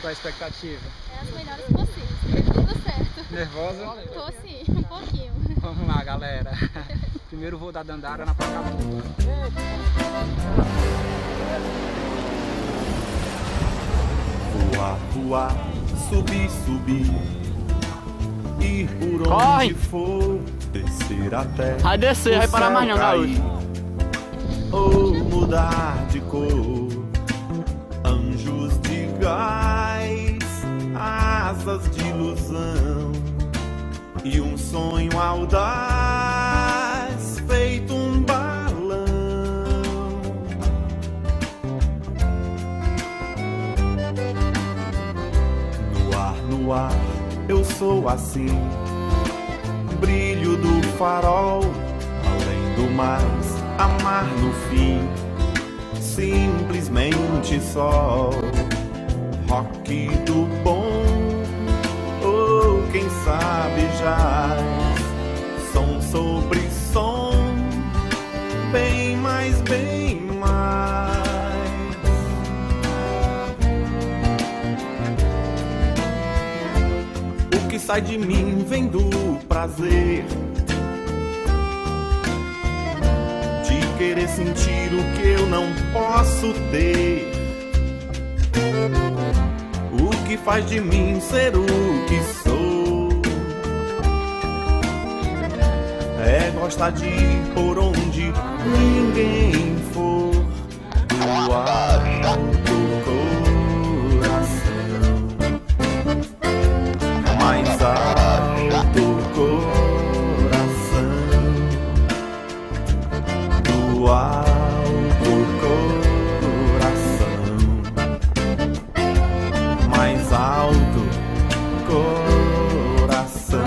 Qual é a expectativa? É as melhores possíveis, tudo certo. Nervosa? Tô sim, um pouquinho. Vamos lá, galera. Primeiro voo da Dandara na Pacatuba. Voar, voar, subir, subir. Ir por Corre! onde for, descer até Vai descer, vai parar mais não, gaúcho. ou mudar de cor. Anjos de gás, asas de ilusão e um sonho audaz feito um balão. No ar, eu sou assim, brilho do farol, além do mais, amar no fim, simplesmente sol, rock do bom, ou quem sabe jazz, som sobre som, bem mais, bem mais. O que sai de mim vem do prazer de querer sentir o que eu não posso ter. O que faz de mim ser o que sou é gostar de ir por onde ninguém for. Do alto coração, mais alto coração, do alto coração, mais alto coração.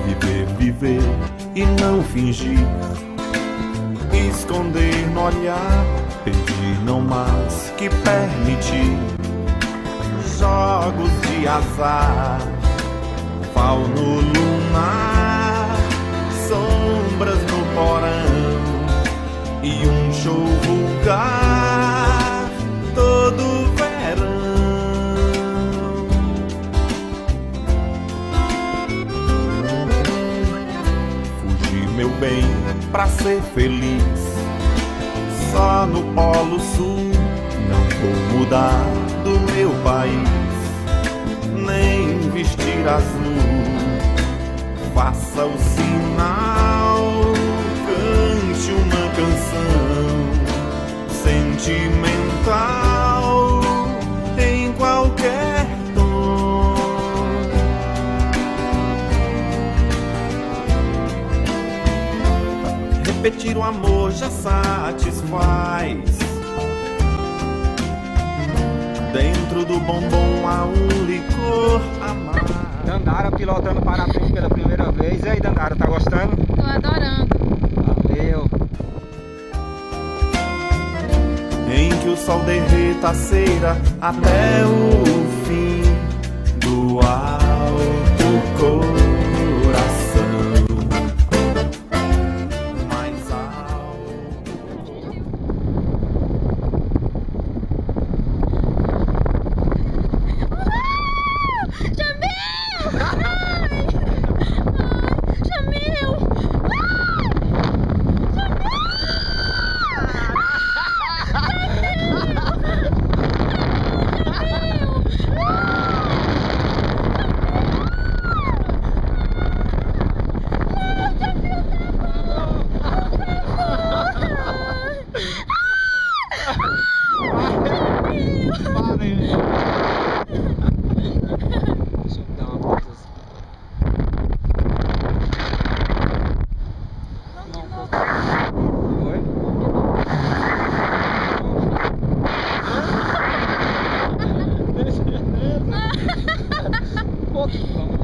Viver, viver e não fingir, esconder no olhar, pedir não mais que permitir. Jogos de azar, fauno lunar, sombras no porão e um show vulgar todo verão. Fugir, meu bem, pra ser feliz, só no Polo Sul. Não vou mudar do meu país, nem vestir azul. Faça o sinal, cante uma canção sentimental em qualquer tom. Repetir o amor já satisfaz. Dentro do bombom há um licor amargo. Dandara pilotando parapente pela primeira vez. E aí, Dandara, tá gostando? Tô adorando. Valeu. Em que o sol derreta a cera até o fim do alto coração. Mais alto. Deixa eu dar uma pausa. Oi? Deixa ele.